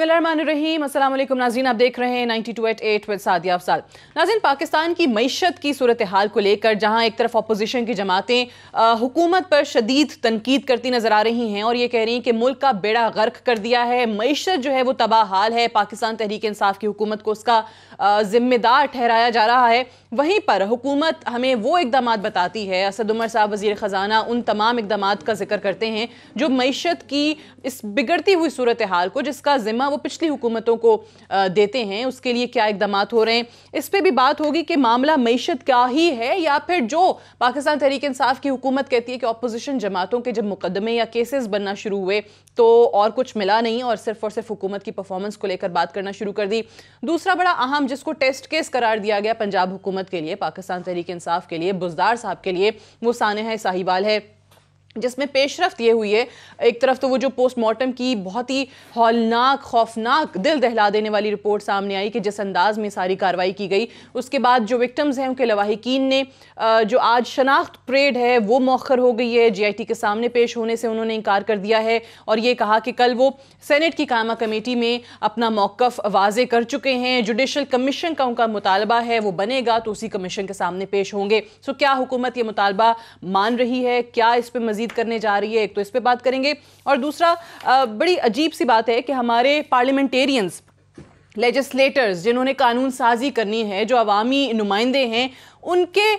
बिस्मिल्लाहिर्रहमानिर्रहीम। अस्सलाम वालेकुम नाज़रीन, आप देख रहे हैं 92.8 विद सादिया अफसाल। नाज़रीन, पाकिस्तान की मईशत की सूरत हाल को लेकर जहां एक तरफ अपोजिशन की जमातें हुकूमत पर शदीद तनकीद करती नजर आ रही हैं और ये कह रही हैं कि मुल्क का बेड़ा गर्क कर दिया है, मईशत जो है वो तबाह हाल है, पाकिस्तान तहरीक इंसाफ की हुकूमत को उसका जिम्मेदार ठहराया जा रहा है। वहीं पर हुकूमत हमें वो इकदाम बताती है, असद उमर साहब वज़ीर ख़जाना उन तमाम इकदाम का जिक्र करते हैं जो मईशत की इस बिगड़ती हुई सूरत हाल को, जिसका जिम्मा वो पिछली हुकूमतों को देते हैं, उसके लिए क्या इकदाम हो रहे हैं। इस पर भी बात होगी कि मामला मईशत का ही है या फिर जो पाकिस्तान तहरीक इंसाफ की हुकूमत कहती है कि अपोजिशन जमातों के जब मुकदमे या केसेस बनना शुरू हुए तो और कुछ मिला नहीं और सिर्फ हुकूमत की परफॉर्मेंस को लेकर बात करना शुरू कर दी। दूसरा बड़ा अहम जिसको टेस्ट केस करार दिया गया पंजाब हुकूमत के लिए, पाकिस्तान तहरीक इंसाफ के लिए, बुज़दार साहब के लिए, वो सानेहा साहिवाल है, जिसमें पेशरफ्त ये हुई है। एक तरफ तो वो जो पोस्टमार्टम की बहुत ही हौलनाक, खौफनाक, दिल दहला देने वाली रिपोर्ट सामने आई कि जिस अंदाज में सारी कार्रवाई की गई, उसके बाद जो विक्टिम्स हैं उनके लवाहिकीन ने जो आज शनाख्त परेड है वो मौखर हो गई है। GIT के सामने पेश होने से उन्होंने इनकार कर दिया है और ये कहा कि कल वो सेनेट की कायमा कमेटी में अपना मौक़िफ़ वाज़े कर चुके हैं। जुडिशल कमीशन का उनका मुतालबा है, वो बनेगा तो उसी कमीशन के सामने पेश होंगे। सो क्या हुकूमत ये मुतालबा मान रही है, क्या इस पर मज़ीद करने जा रही है, एक तो इस पे बात करेंगे। और दूसरा बड़ी अजीब सी बात है कि हमारे पार्लियामेंटेरियंस, लेजिस्लेटर्स जिन्होंने कानून साजी करनी है, जो अवामी नुमाइंदे हैं, उनके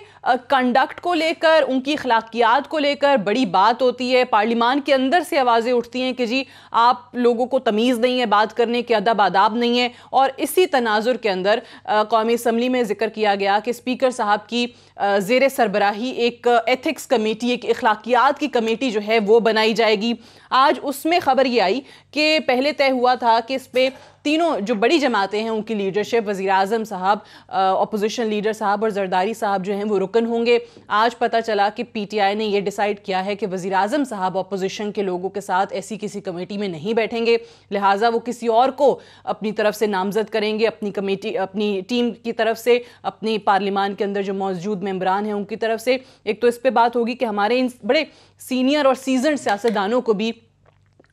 कंडक्ट को लेकर, उनकी अखलाकियात को लेकर बड़ी बात होती है। पार्लियामान के अंदर से आवाज़ें उठती हैं कि जी आप लोगों को तमीज़ नहीं है, बात करने के अदब आदाब नहीं है। और इसी तनाजुर के अंदर कौमी असम्बली में जिक्र किया गया कि स्पीकर साहब की ज़ेर सरबराही एक एथिक्स कमेटी, एक अखलाकियात की कमेटी जो है वो बनाई जाएगी। आज उसमें खबर ये आई कि पहले तय हुआ था कि इस पर तीनों जो बड़ी जमातें हैं उनकी लीडरशिप, वज़ीर आज़म साहब, अपोजिशन लीडर साहब और जरदारी साहब जो हैं वो रुकन होंगे। आज पता चला कि PTI ने ये डिसाइड किया है कि वज़ीर आज़म साहब अपोजिशन के लोगों के साथ ऐसी किसी कमेटी में नहीं बैठेंगे, लिहाजा वो किसी और को अपनी तरफ से नामजद करेंगे, अपनी कमेटी, अपनी टीम की तरफ से, अपनी पार्लियामान के अंदर जो मौजूद मेंबरान हैं उनकी तरफ से। एक तो इस पर बात होगी कि हमारे इन बड़े सीनियर और सीजन सियासतदानों को भी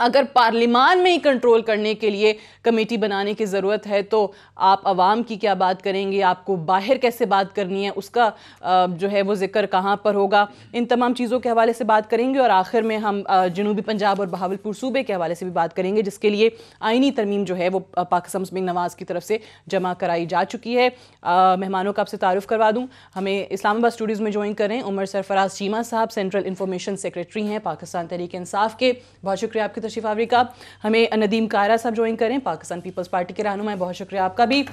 अगर पार्लियामान में ही कंट्रोल करने के लिए कमेटी बनाने की ज़रूरत है तो आप अवाम की क्या बात करेंगे, आपको बाहर कैसे बात करनी है, उसका जो है वो जिक्र कहाँ पर होगा। इन तमाम चीज़ों के हवाले से बात करेंगे और आखिर में हम जनूबी पंजाब और बहावलपुर सूबे के हवाले से भी बात करेंगे, जिसके लिए आइनी तरमीम जो है वो पाकिस्तान मुस्लिम नवाज़ की तरफ से जमा कराई जा चुकी है। मेहमानों का आपसे तारुफ करवा दूँ, हमें इस्लामाबाद स्टूडियोज़ में ज्वाइन करें उमर सरफराज चीमा साहब, सेंट्रल इंफॉर्मेशन सेक्रेटरी हैं पाकिस्तान तहरीक इंसाफ के। बहुत शुक्रिया आपकी तशरीफ आवरी का। हमें नदीम कायरा साहब ज्वाइन करें, पाकिस्तान पीपल्स पार्टी के रहनुमा, बहुत शुक्रिया आपका भी।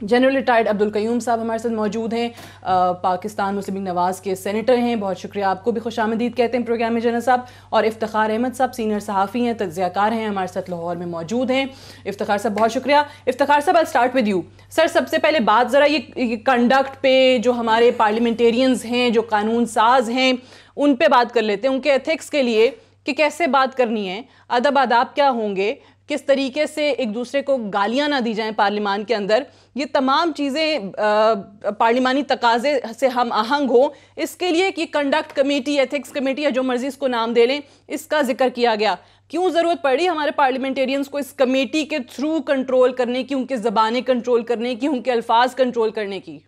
जनरल रिटायर्ड अब्दुल कयूम साहब हमारे साथ मौजूद हैं, पाकिस्तान मुस्लिम नवाज़ के सेनेटर हैं, बहुत शुक्रिया, आपको भी खुशामदीद कहते हैं प्रोग्राम में जनरल साहब। और इफ्तिखार अहमद साहब सीनियर सहाफ़ी हैं, तज्ज़ियाकार हैं, हमारे साथ लाहौर में मौजूद हैं। इफ्तिखार साहब बहुत शुक्रिया। इफ्तिखार साहब I start with you sir. सबसे पहले बात ज़रा ये कंडक्ट पे, जो हमारे पार्लियामेंटेरियंस हैं, जो कानून साज हैं, उन पे बात कर लेते हैं, उनके एथिक्स के लिए कि कैसे बात करनी है, अदब आदाब क्या होंगे, किस तरीके से एक दूसरे को गालियां ना दी जाएं पार्लियामान के अंदर, ये तमाम चीज़ें पार्लियामानी तकाजे से हम आहंग हो, इसके लिए कि कंडक्ट कमेटी, एथिक्स कमेटी या जो मर्जी इसको नाम दे लें, इसका जिक्र किया गया। क्यों ज़रूरत पड़ी हमारे पार्लियामेंटेरियंस को इस कमेटी के थ्रू कंट्रोल करने की, उनकी ज़बानें कंट्रोल करने की, उनके अल्फाज कंट्रोल करने की?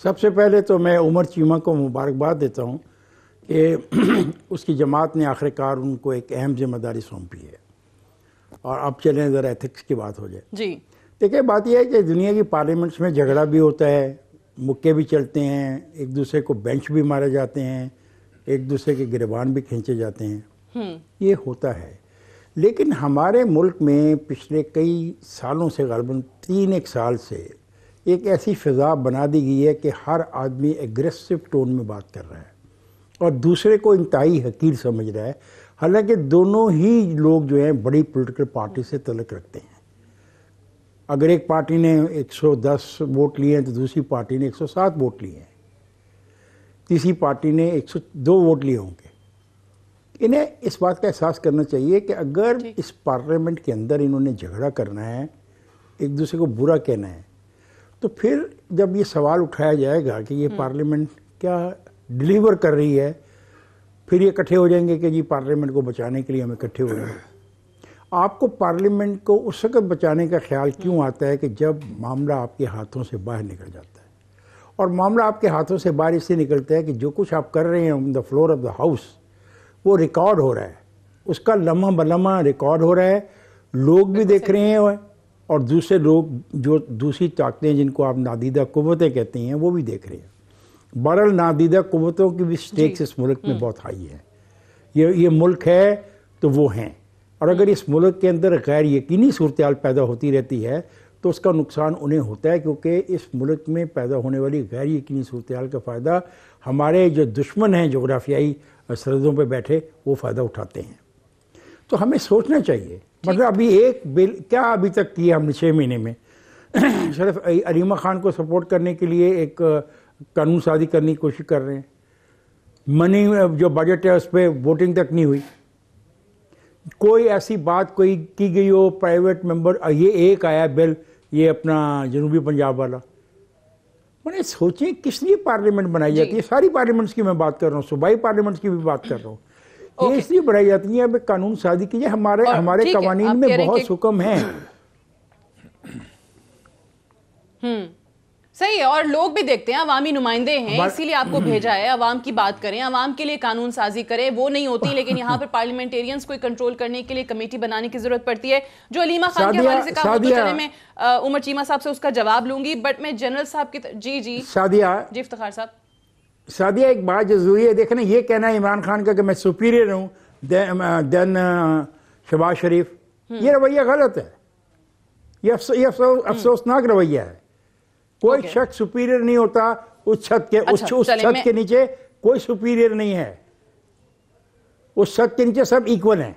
सबसे पहले तो मैं उमर चीमा को मुबारकबाद देता हूँ कि उसकी जमात ने आखिरकार उनको एक अहम जिम्मेदारी सौंपी है। और अब चलें ज़रा एथिक्स की बात हो जाए जी। देखिए, बात यह है कि दुनिया की पार्लियामेंट्स में झगड़ा भी होता है, मुक्के भी चलते हैं, एक दूसरे को बेंच भी मारे जाते हैं, एक दूसरे के गिरबान भी खींचे जाते हैं, ये होता है। लेकिन हमारे मुल्क में पिछले कई सालों से, ग़ालिबन 3-1 साल से, एक ऐसी फ़िज़ा बना दी गई है कि हर आदमी एग्रेसिव टोन में बात कर रहा है और दूसरे को इंतहाई हकीर समझ रहा है, हालांकि दोनों ही लोग जो हैं बड़ी पॉलिटिकल पार्टी से तल्लुक़ रखते हैं। अगर एक पार्टी ने 110 वोट लिए हैं तो दूसरी पार्टी ने 107 वोट लिए हैं, तीसरी पार्टी ने 102 वोट लिए होंगे। इन्हें इस बात का एहसास करना चाहिए कि अगर इस पार्लियामेंट के अंदर इन्होंने झगड़ा करना है, एक दूसरे को बुरा कहना है, तो फिर जब ये सवाल उठाया जाएगा कि ये पार्लियामेंट क्या डिलीवर कर रही है, फिर ये इकट्ठे हो जाएंगे कि जी पार्लियामेंट को बचाने के लिए हम इकट्ठे हो रहे हैं। आपको पार्लियामेंट को उस वक्त बचाने का ख्याल क्यों आता है कि जब मामला आपके हाथों से बाहर निकल जाता है। और मामला आपके हाथों से बाहर इससे निकलता है कि जो कुछ आप कर रहे हैं on the floor of the house वो रिकॉर्ड हो रहा है, उसका लम्हा बलम्हा रिकॉर्ड हो रहा है, लोग भी देख रहे हैं और दूसरे लोग जो दूसरी ताकतें जिनको आप नादीदा कुव्वतें कहते हैं वो भी देख रहे हैं। बहरहाल नादीदा कुव्वतों की भी स्टेक्स इस मुल्क में बहुत हाई है। ये मुल्क है तो वो हैं, और अगर इस मुल्क के अंदर गैर यकीनी सूरत हाल पैदा होती रहती है तो उसका नुकसान उन्हें होता है, क्योंकि इस मुल्क में पैदा होने वाली गैर यकीनी सूरत हाल का फ़ायदा हमारे जो दुश्मन हैं जोग्राफियाई सरहदों पर बैठे वो फ़ायदा उठाते हैं। तो हमें सोचना चाहिए। मतलब अभी एक बिल क्या अभी तक किया हमने 6 महीने में सिर्फ अलीमा खान को सपोर्ट करने के लिए एक कानून साजी करने की कोशिश कर रहे हैं। मनी जो बजट है उस पर वोटिंग तक नहीं हुई, कोई ऐसी बात कोई की गई हो प्राइवेट मेंबर। ये एक आया बिल, ये अपना जनूबी पंजाब वाला। मैंने सोचें किस लिए पार्लियामेंट बनाई जाती है। सारी पार्लियामेंट्स की मैं बात कर रहा हूँ, सूबाई पार्लियामेंट्स की भी बात कर रहा हूँ। ये इसलिए बनाई जाती है अब कानून साजी कीजिए। हमारे कवानीन में बहुत हुक्म है। सही है, और लोग भी देखते हैं, अवामी नुमाइंदे हैं, इसीलिए आपको भेजा है। अवाम की बात करें, अवाम के लिए कानून साजी करें, वो नहीं होती। लेकिन यहाँ पर पार्लियामेंटेरियंस को कंट्रोल करने के लिए कमेटी बनाने की जरूरत पड़ती है। जो अलीमा खान के हवाले से कहा, तो चले मैं उमर चीमा साहब से उसका जवाब लूंगी, बट मैं जनरल साहब की जी सादिया जी इफ्तिखार साहब, सादिया एक बात जो जरूरी है देखना, ये कहना है इमरान खान का कि मैं सुपीरियर हूँ देन शहबाज शरीफ, ये रवैया गलत है। ये अफसोसनाक रवैया है। कोई शख्स सुपीरियर नहीं होता उस छत के, उस छत के नीचे कोई सुपीरियर नहीं है। उस छत के नीचे सब इक्वल हैं।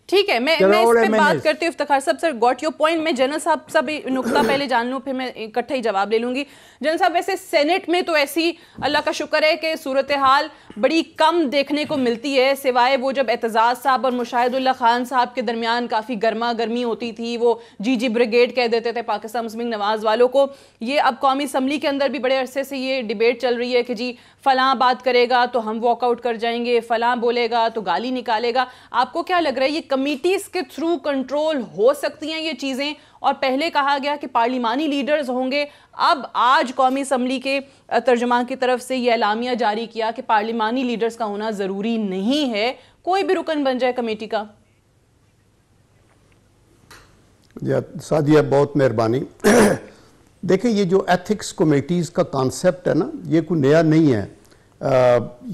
ठीक है, मैं इस पे बात करती हूँ। इफ्तिखार साहब, सर गॉट योर पॉइंट। मैं जनरल साहब सब नुक्ता पहले जान लूँ, फिर मैं इकट्ठा ही जवाब ले लूंगी। जनरल साहब, वैसे सेनेट में तो ऐसी अल्लाह का शुक्र है कि सूरत हाल बड़ी कम देखने को मिलती है, सिवाय वो जब एतजाज साहब और मुशाहिदुल्लाह खान साहब के दरमियान काफ़ी गर्मा गर्मी होती थी, वो जी ब्रिगेड कह देते थे पाकिस्तान मुस्लिम नवाज वालों को। ये अब कौमी असम्बली के अंदर भी बड़े अरसे से ये डिबेट चल रही है कि जी फलां बात करेगा तो हम वॉकआउट कर जाएंगे, फलां बोलेगा तो गाली निकालेगा। आपको क्या लग रहा है, ये कमिटीज के थ्रू कंट्रोल हो सकती हैं ये चीज़ें? और पहले कहा गया कि पार्लिमानी लीडर्स होंगे, अब आज कौमी असम्बली के तर्जुमान की तरफ से ये एलामिया जारी किया कि पार्लिमानी लीडर्स का होना ज़रूरी नहीं है, कोई भी रुकन बन जाए कमेटी का। सादिया बहुत मेहरबानी। देखिए, ये जो एथिक्स कमेटीज़ का कॉन्सेप्ट है ना, ये कोई नया नहीं है।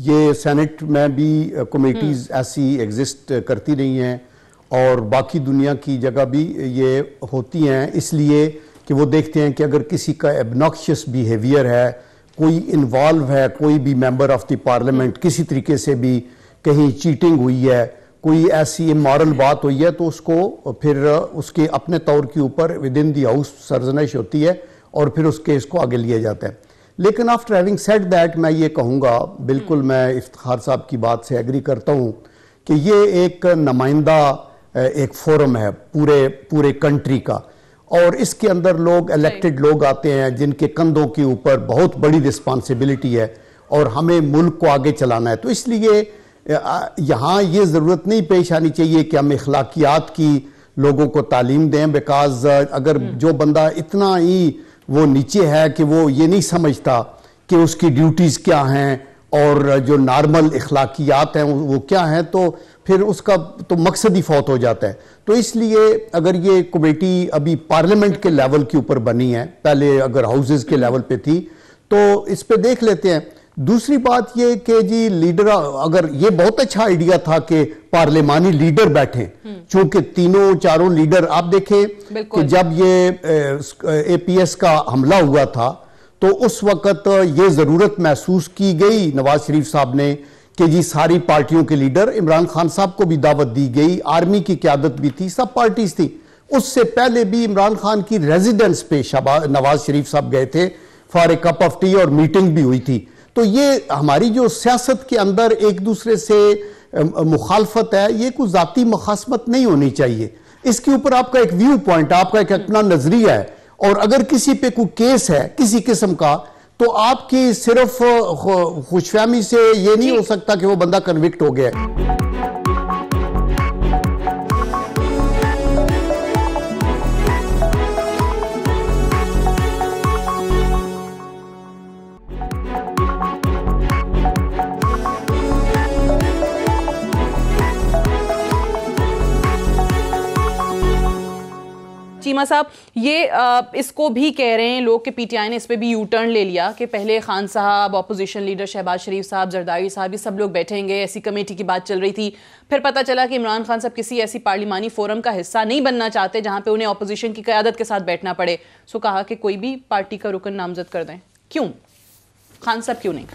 ये सेनेट में भी कमेटीज़ ऐसी एग्जिस्ट करती रही हैं और बाकी दुनिया की जगह भी ये होती हैं, इसलिए कि वो देखते हैं कि अगर किसी का एबनॉक्शियस बिहेवियर है, कोई इन्वॉल्व है, कोई भी मेंबर ऑफ द पार्लियामेंट किसी तरीके से भी कहीं चीटिंग हुई है, कोई ऐसी इमोरल बात हुई है, तो उसको फिर उसके अपने तौर के ऊपर विद इन द हाउस सरजनिश होती है और फिर उस केस को आगे लिया जाता है। लेकिन आफ्टर हैविंग सेड दैट, मैं ये कहूँगा, बिल्कुल मैं इफ्तिखार साहब की बात से एग्री करता हूँ कि ये एक नुमाइंदा एक फोरम है पूरे कंट्री का, और इसके अंदर लोग इलेक्टेड लोग आते हैं जिनके कंधों के ऊपर बहुत बड़ी रिस्पॉन्सिबिलिटी है और हमें मुल्क को आगे चलाना है। तो इसलिए यहाँ ये ज़रूरत नहीं पेश आनी चाहिए कि हम इखलाकियात की लोगों को तालीम दें, बिकॉज अगर जो बंदा इतना ही वो नीचे है कि वो ये नहीं समझता कि उसकी ड्यूटीज़ क्या हैं और जो नॉर्मल इखलाकियात हैं वो क्या हैं, तो फिर उसका तो मकसद ही फौत हो जाता है। तो इसलिए अगर ये कमेटी अभी पार्लियामेंट के लेवल के ऊपर बनी है, पहले अगर हाउसेस के लेवल पे थी, तो इस पे देख लेते हैं। दूसरी बात ये कि जी लीडर, अगर ये बहुत अच्छा आइडिया था कि पार्लिमानी लीडर बैठे, चूंकि तीनों चारों लीडर, आप देखें कि जब ये APS का हमला हुआ था तो उस वक्त ये जरूरत महसूस की गई नवाज शरीफ साहब ने कि जी सारी पार्टियों के लीडर, इमरान खान साहब को भी दावत दी गई, आर्मी की क़यादत भी थी, सब पार्टीज थी। उससे पहले भी इमरान खान की रेजिडेंस पे नवाज शरीफ साहब गए थे for a cup of T और मीटिंग भी हुई थी। तो ये हमारी जो सियासत के अंदर एक दूसरे से मुखालफत है, ये कोई जाती मुखासमत नहीं होनी चाहिए। इसके ऊपर आपका एक व्यू पॉइंट, आपका एक अपना नजरिया है, और अगर किसी पे कोई केस है किसी किस्म का, तो आपकी सिर्फ खुशफहमी से ये नहीं हो सकता कि वो बंदा कन्विक्ट हो गया है। चीमा साहब, ये इसको भी कह रहे हैं लोग कि पीटीआई ने इस पर भी यू टर्न ले लिया कि पहले खान साहब, अपोजिशन लीडर शहबाज शरीफ साहब, जरदारी साहब, ये सब लोग बैठेंगे, ऐसी कमेटी की बात चल रही थी। फिर पता चला कि इमरान खान साहब किसी ऐसी पार्लिमानी फोरम का हिस्सा नहीं बनना चाहते जहां पे उन्हें अपोजिशन की क़यादत के साथ बैठना पड़े। सो कहा कि कोई भी पार्टी का रुकन नामजद कर दें। क्यों खान साहब, क्यों नहीं?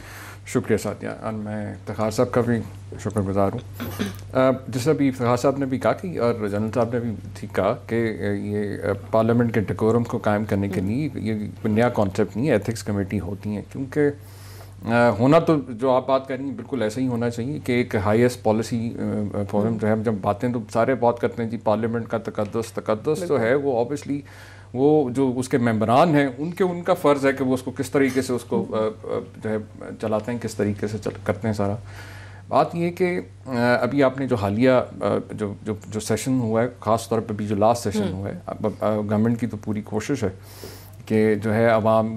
शुक्रिया सादिया, और मैं इफ्तिखार साहब का भी शुक्रगुजार हूँ। जैसा भी इफ्तिखार साहब ने भी कहा कि, और जनरल साहब ने भी ठीक कहा कि ये पार्लियामेंट के डेकोरम को कायम करने के लिए ये नया कॉन्सेप्ट नहीं है, एथिक्स कमेटी होती हैं। क्योंकि होना तो जो आप बात कर रही हैं बिल्कुल ऐसा ही होना चाहिए कि एक हाईएस्ट पॉलिसी फोरम जो है, जब बातें तो सारे बात करते हैं जी पार्लियामेंट का तकद्दुस जो है वो ऑब्वियसली वो जो उसके मेंबरान हैं उनका फ़र्ज़ है कि वो उसको किस तरीके से उसको जो है चलाते हैं, किस तरीके से करते हैं। सारा बात ये कि अभी आपने जो हालिया जो सेशन हुआ है, ख़ास तौर पे भी जो लास्ट सेशन हुआ है, गवर्नमेंट की तो पूरी कोशिश है कि जो है आवाम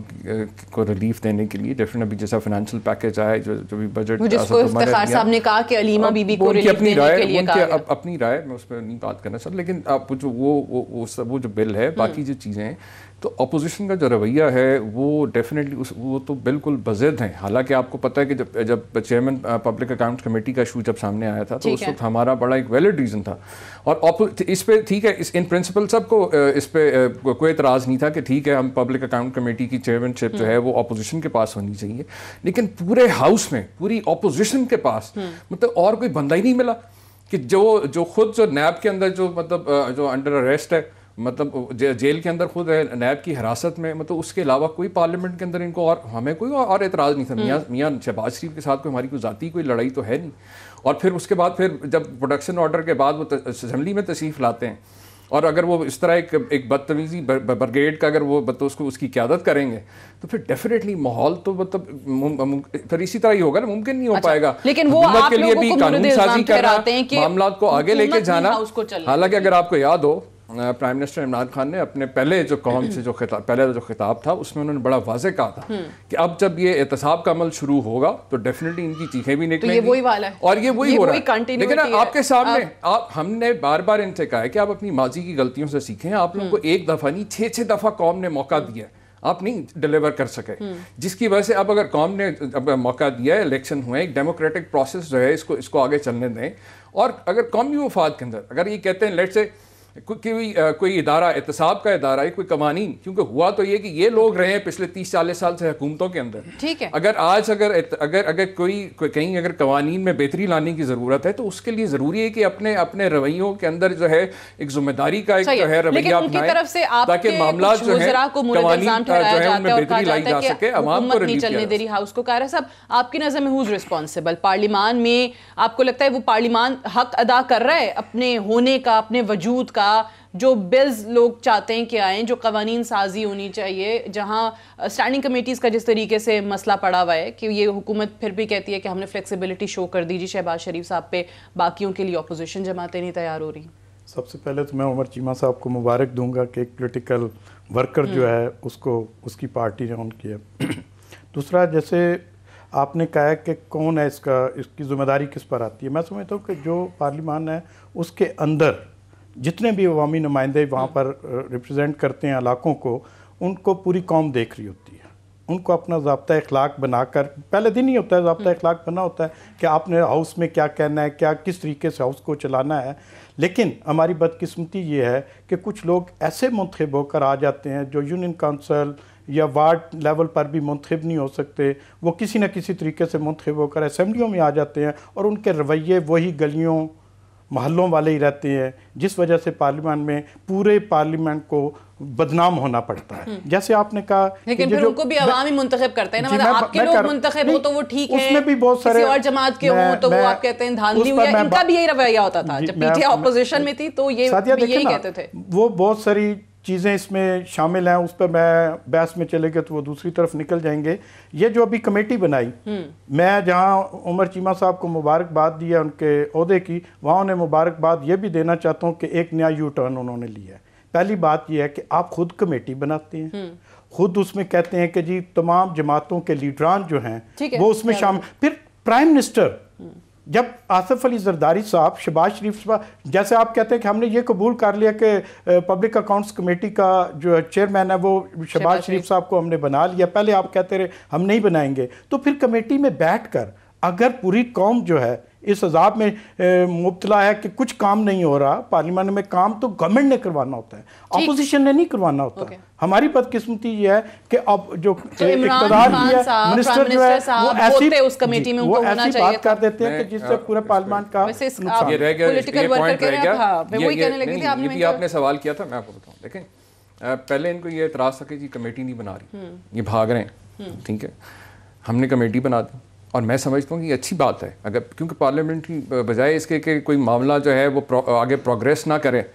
को रिलीफ देने के लिए डेफिनेट अभी जैसा फाइनेंशियल पैकेज आया, जो भी बजट जिसको इफ्तिखार साहब ने कहा कि अलीमा बीबी को रिलीफ देने के लिए कहा गया। अपनी राय, मैं उस पर नहीं बात करना चाहता, लेकिन आप जो वो जो बिल है, बाकी जो चीज़ें हैं, तो अपोजिशन का जो रवैया है वो डेफिनेटली वो तो बिल्कुल बज़िद हैं। हालांकि आपको पता है कि जब चेयरमैन पब्लिक अकाउंट कमेटी का इशू जब सामने आया था तो उस वक्त हमारा बड़ा एक वैलिड रीज़न था, और इस पे ठीक है, इन प्रिंसिपल सबको इस पे कोई एतराज़ नहीं था कि ठीक है हम पब्लिक अकाउंट कमेटी की चेयरमैनशिप जो है वो अपोजिशन के पास होनी चाहिए। लेकिन पूरे हाउस में पूरी अपोजिशन के पास मतलब और कोई बंदा ही नहीं मिला कि जो खुद जो नैब के अंदर जो मतलब जो अंडर अरेस्ट है, मतलब जेल के अंदर खुद है, नैब की हिरासत में, मतलब उसके अलावा कोई पार्लियामेंट के अंदर इनको, और हमें कोई और एतराज़ नहीं था। मियाँ शहबाज शरीफ के साथ कोई हमारी कोई ज़ाती कोई लड़ाई तो है नहीं। और फिर उसके बाद फिर जब प्रोडक्शन ऑर्डर के बाद वो असेंबली में तशरीफ़ लाते हैं, और अगर वो इस तरह एक बदतमीज़ी ब्रिगेड का अगर वो उसको उसकी क़यादत करेंगे तो फिर डेफिनेटली माहौल तो मतलब फिर इसी तरह ही होगा ना, मुमकिन नहीं हो पाएगा। लेकिन वो आप के लिए भी कानून साजी करना, मामला को आगे लेके जाना। हालांकि अगर आपको याद हो प्राइम मिनिस्टर इमरान खान ने अपने पहले जो कौम से जो खिताब था उसमें उन्होंने बड़ा वाज़ेह कहा था कि अब जब ये एहतसाब का अमल शुरू होगा तो डेफिनेटली इनकी चीखें भी निकलेंगी। तो ये वही वाला है और ये वही हो रहा है। लेकिन आपके सामने हमने बार बार इनसे कहा है कि आप अपनी माजी की गलतियों से सीखें। आप लोगों को एक दफ़ा नहीं 6 दफ़ा कौम ने मौका दिया है, आप नहीं डिलीवर कर सके, जिसकी वजह से अब अगर कौम ने अब मौका दिया है, इलेक्शन हुए, एक डेमोक्रेटिक प्रोसेस जो है इसको आगे चलने दें। और अगर कौमी मफाद के अंदर अगर ये कहते हैं लेट से कोई इदारा, एहतसाब का इदारा है, कोई कवानीन, क्योंकि हुआ तो ये कि ये लोग रहे हैं पिछले 30-40 साल से हुकूमतों के अंदर, ठीक है। अगर आज अगर कोई कहीं अगर कवानीन में बेहतरी लाने की ज़रूरत है तो उसके लिए ज़रूरी है कि अपने रवैयों के अंदर जो है एक जिम्मेदारी का एक जो है रवैया अपनाएं, ताकि मामला जो है कवानीन जो है उनमें बेहतरी लाई जा सके, अवाम को रिलीफ चलने दे रही हाउस को। कारा साहब, आपकी नज़र में हुज रिस्पॉन्सिबल? पार्लियामान में आपको लगता है वो पार्लियामान हक अदा कर रहा है अपने होने का, अपने वजूद का? जो बिल्स लोग चाहते हैं कि आएँ, जो कवानीन साजी होनी चाहिए, जहां स्टैंडिंग कमेटीज़ का जिस तरीके से मसला पड़ा हुआ है कि ये हुकूमत फिर भी कहती है कि हमने फ्लेक्सिबिलिटी शो कर दी जी शहबाज शरीफ साहब पे, बाकियों के लिए अपोजिशन जमातें नहीं तैयार हो रही। सबसे पहले तो मैं उमर चीमा साहब को मुबारक दूंगा कि एक पॉलिटिकल वर्कर जो है उसको उसकी पार्टी ने ऑन किया। दूसरा, जैसे आपने कहा कि कौन है इसकी जिम्मेदारी किस पर आती है, मैं समझता हूँ कि जो पार्लियामान है उसके अंदर जितने भी अवामी नुमाइंदे वहाँ पर रिप्रेजेंट करते हैं इलाकों को, उनको पूरी कौम देख रही होती है। उनको अपना ज़ाब्ता अखलाक बनाकर, पहले दिन ही होता है ज़ाब्ता अखलाक बना होता है कि आपने हाउस में क्या कहना है, क्या किस तरीके से हाउस को चलाना है। लेकिन हमारी बदकिस्मती ये है कि कुछ लोग ऐसे मुंतखब होकर आ जाते हैं जो यूनियन काउंसिल या वार्ड लेवल पर भी मुंतखब नहीं हो सकते, वो किसी न किसी तरीके से मुंतखब होकर असम्बलियों में आ जाते हैं और उनके रवैये वही गलियों महलों वाले ही रहते हैं, जिस वजह से पार्लियामेंट में पूरे पार्लियामेंट को बदनाम होना पड़ता है। जैसे आपने कहा, लेकिन फिर उनको भी अवाम ही मुंतखब करते हैं ना, मतलब आपके लोग मुंतखब हो तो वो ठीक है, उसमें भी बहुत सारे और जमात के हो तो वो आप कहते हैं धांधली हुई है। इनका भी यही रवैया होता था जब पीटीआई ऑपोजिशन में थी, तो ये यही कहते थे। वो बहुत सारी चीज़ें इसमें शामिल हैं, उस पर मैं बहस में चले गए तो वो दूसरी तरफ निकल जाएंगे। ये जो अभी कमेटी बनाई, मैं जहां उमर चीमा साहब को मुबारकबाद दी है उनके ओहदे की, वहाँ उन्हें मुबारकबाद ये भी देना चाहता हूँ कि एक नया यू टर्न उन्होंने लिया है। पहली बात यह है कि आप खुद कमेटी बनाते हैं, खुद उसमें कहते हैं कि जी तमाम जमातों के लीडरान जो हैं वो उसमें शामिल, फिर प्राइम मिनिस्टर जब आसिफ अली जरदारी साहब, शहबाज शरीफ साहब, जैसे आप कहते हैं कि हमने ये कबूल कर लिया कि पब्लिक अकाउंट्स कमेटी का जो चेयरमैन है वो शहबाज शरीफ साहब को हमने बना लिया, पहले आप कहते रहे हम नहीं बनाएंगे, तो फिर कमेटी में बैठकर अगर पूरी कौम जो है इस अजाब में मुब्तला है कि कुछ काम नहीं हो रहा, पार्लियामेंट में काम तो गवर्नमेंट ने करवाना होता है, अपोजिशन ने नहीं करवाना होता। हमारी बदकिस्मती ये है कि अब जो इक़्तिदार की है, मिनिस्टर जो है वो ऐसी उस कमेटी में वो ऐसी बात कर देते हैं कि जिससे पूरे पार्लियामेंट का ये रह गया, पॉलिटिकल वर्कर कह रहे हैं। वही कहने लगी थी ये भी आपने सवाल किया था, मैं आपको बताऊं। देखें, पहले इनको ये एतराज़ था कि जी कमेटी नहीं बना रही, ये भाग रहे हैं, ठीक है, हमने कमेटी बना दी और मैं समझता हूँ कि ये अच्छी बात है, अगर क्योंकि पार्लियामेंट्री बजाय इसके कि कोई मामला जो है वो आगे प्रोग्रेस ना करे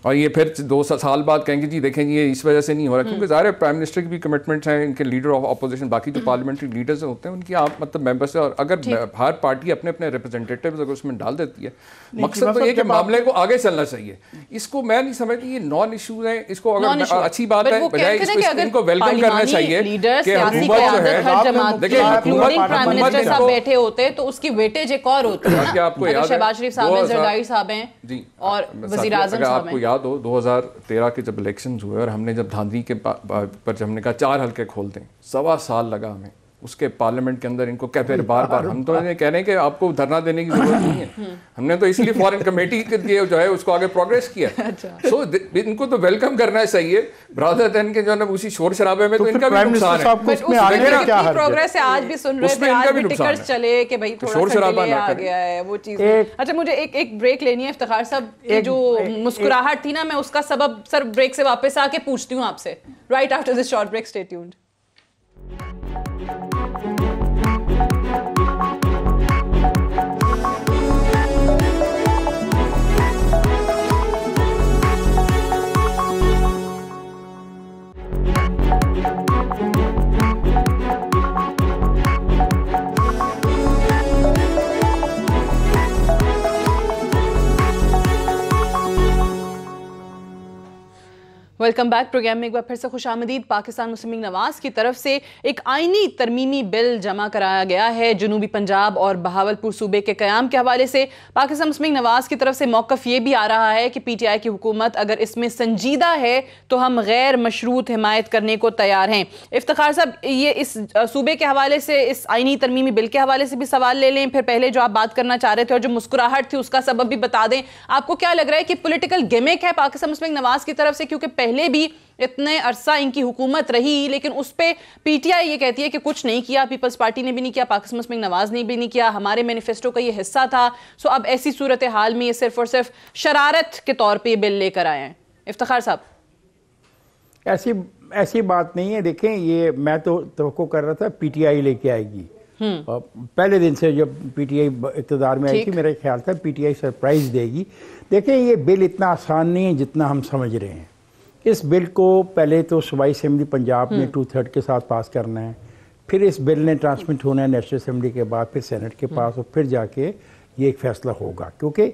और ये फिर 2 साल बाद कहेंगे जी देखें ये इस वजह से नहीं हो रहा, क्योंकि ज़ाहिर है प्राइम मिनिस्टर की भी कमिटमेंट्स हैं, इनके लीडर ऑफ अपोजिशन, बाकी जो पार्लियामेंट्री लीडर्स होते हैं उनकी आप मतलब मेंबर्स है, और अगर हर पार्टी अपने अपने रिप्रेजेंटेटिव्स अगर उसमें डाल देती है, मकसद तो ये कि मामले को आगे चलना चाहिए। इसको मैं नहीं समझती ये नॉन इशूज है, इसको अगर अच्छी बात है बजाय इनको वेलकम करना चाहिए कि हुकूमत जो है, देखिए प्राइम मिनिस्टर साहब बैठे होते तो उसकी वेटेज एक और होती है ना, आपको याद है शहबाज शरीफ साहब हैं, जरदारी साहब हैं जी, और वज़ीर आज़म साहब हैं। आपको याद हो 2013 के जब इलेक्शंस हुए और हमने जब धांधली के पर जब हमने कहा 4 हल्के खोल दें, 1.25 साल लगा हमें उसके पार्लियामेंट के अंदर इनको फिर बार बार हम तो ये कह रहे हैं कि आपको धरना देने की जरूरत नहीं है, हमने तो इसलिए फॉरेन कमेटी के लिए जो है उसको आगे प्रोग्रेस किया। सो इनको तो वेलकम करना चाहिए ब्रादर देन के जो है उसी शोर शराबे में तो इनका भी नुकसान है। प्रोग्रेस है, आज भी सुन रहे थे, आज भी टिकट्स चले कि भाई थोड़ा सा डिले आ गया है वो चीज। अच्छा, मुझे एक ब्रेक लेनी है इफ्तिखार साहब, जो मुस्कुराहट थी ना, मैं उसका सबब सर ब्रेक से वापस आके पूछती हूँ आपसे, right after this short break, stay tuned. Welcome back. Programme में एक बार फिर से खुशामदीद। पाकिस्तान मुस्लिम लीग नवाज की तरफ से एक आईनी तरमीमी बिल जमा कराया गया है जनूबी पंजाब और बहावलपुर सूबे के क़याम के हवाले से। पाकिस्तान मुस्लिम लीग नवाज की तरफ से मौक़िफ़ ये भी आ रहा है कि PTI की हुकूमत अगर इसमें संजीदा है तो हम गैर मशरूत हिमायत करने को तैयार हैं। इफ्तिखार साहब, ये इस सूबे के हवाले से, इस आईनी तरमीमी बिल के हवाले से भी सवाल ले लें, फिर पहले जो आप बात करना चाह रहे थे और जो मुस्कुराहट थी उसका सबब भी बता दें। आपको क्या लग रहा है कि पॉलिटिकल गिमिक है पाकिस्तान मुस्लिम लीग नवाज की तरफ से, क्योंकि पहले भी इतने अरसा इनकी हुकूमत रही लेकिन उस पे PTI ये कहती है कि कुछ नहीं किया, पीपल्स पार्टी ने भी नहीं किया, पाकिस्तान मुस्लिम लीग नवाज ने भी नहीं किया, हमारे मैनिफेस्टो का ये हिस्सा था। सो अब ऐसी सूरत हाल में ये सिर्फ और सिर्फ शरारत के तौर पे ये बिल लेकर आए हैं। इफ्तिखार साहब, ऐसी बात नहीं है। देखें, ये मैं तो तवक्को कर रहा था PTI लेके आएगी, पहले दिन से जब PTI इक़्तिदार में आई थी मेरा ख्याल था PTI सरप्राइज देगी। देखें, ये बिल इतना आसान नहीं है जितना हम समझ रहे हैं। इस बिल को पहले तो सूबाई असेंबली पंजाब में 2/3 के साथ पास करना है, फिर इस बिल ने ट्रांसमिट होना है नेशनल असेंबली के बाद, फिर सेनेट के पास, और फिर जाके ये एक फ़ैसला होगा। क्योंकि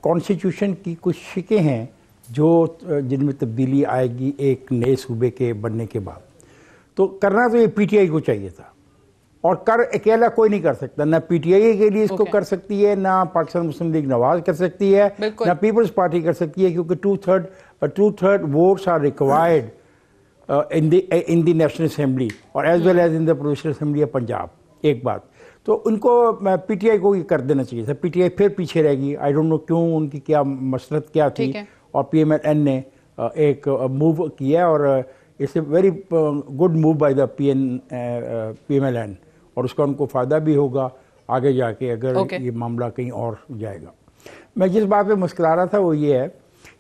कॉन्स्टिट्यूशन की कुछ शिकें हैं जो जिनमें तब्दीली आएगी एक नए सूबे के बनने के बाद। तो करना तो ये PTI को चाहिए था, और कर अकेला कोई नहीं कर सकता। ना PTI के लिए इसको कर सकती है, ना पाकिस्तान मुस्लिम लीग नवाज कर सकती है, ना पीपल्स पार्टी कर सकती है, क्योंकि 2/3 votes are required in the national assembly और as well as in the provincial assembly of Punjab. एक बात तो उनको PTI को ये कर देना चाहिए था। PTI फिर पीछे रहेगी, आई डोंट नो क्यों, उनकी क्या मसलत क्या थी, और PMLN ने एक मूव किया, और it's a very good move by the PMLN, और उसका उनको फ़ायदा भी होगा आगे जाके अगर ये मामला कहीं और जाएगा। मैं जिस बात पे मुस्कुरा रहा था वो ये है,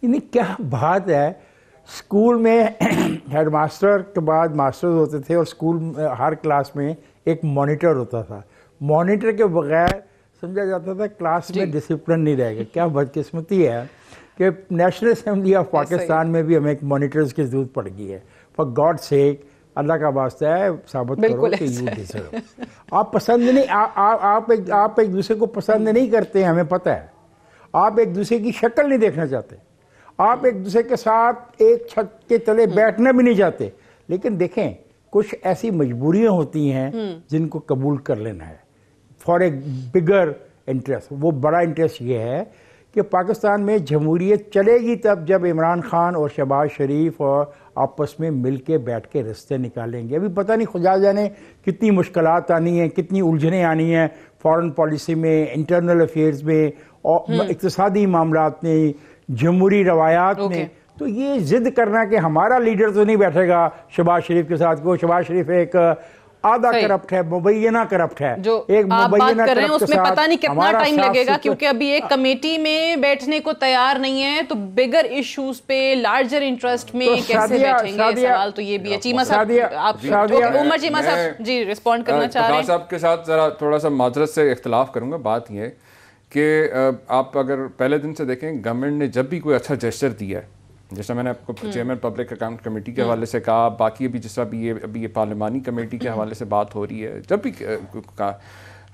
इन्हें क्या बात है, स्कूल में हेडमास्टर के बाद मास्टर्स होते थे और स्कूल हर क्लास में एक मॉनिटर होता था। मॉनिटर के बगैर समझा जाता था क्लास में डिसिप्लिन नहीं रहेगा। क्या बदकिस्मती है कि नेशनल असेंबली ऑफ पाकिस्तान में भी हमें एक मॉनिटर्स की जरूरत पड़ गई है। फॉर गॉड सेक, अल्लाह का वास्ता है, साबित करो कि यू डिजर्व। आप पसंद नहीं, आप एक दूसरे को पसंद नहीं करते, हमें पता है। आप एक दूसरे की शक्ल नहीं देखना चाहते, आप एक दूसरे के साथ एक छत के तले बैठना भी नहीं चाहते। लेकिन देखें, कुछ ऐसी मजबूरियां होती हैं जिनको कबूल कर लेना है फॉर ए बिगर इंटरेस्ट, वो बड़ा इंटरेस्ट ये है कि पाकिस्तान में जमहूरियत चलेगी तब जब इमरान खान और शहबाज शरीफ और आपस में मिल के बैठ के रास्ते निकालेंगे। अभी पता नहीं खुदा जाने कितनी मुश्किलात आनी है, कितनी उलझनें आनी हैं फॉरेन पॉलिसी में, इंटरनल अफेयर्स में और इक्तिसादी मामलात में, जमहूरी रवायात में। तो ये जिद करना कि हमारा लीडर तो नहीं बैठेगा शहबाज शरीफ के साथ, को शहबाज शरीफ एक आधा करप्ट है, मुबैना करप्ट है, जो एक आप बात कर रहे हैं उसमें पता नहीं कितना टाइम लगेगा, क्योंकि अभी एक कमेटी में बैठने को तैयार नहीं है, तो बिगर इश्यूज पे लार्जर इंटरेस्ट में कैसे बैठेंगे, सवाल तो ये भी है। चीमा साहब, आप उमर चीमा साहब जी रिस्पॉन्ड करना चाह रहे हैं? साहब के साथ जरा थोड़ा सा माजरत से इख्तिलाफ करूंगा। बात ये कि आप अगर पहले दिन से देखें, गवर्नमेंट ने जब भी कोई अच्छा जेस्चर दिया है, जैसा मैंने आपको चेयरमैन पब्लिक अकाउंट कमेटी के हवाले से कहा, बाकी अभी ये पार्लिमानी कमेटी के हवाले से बात हो रही है, जब भी कहा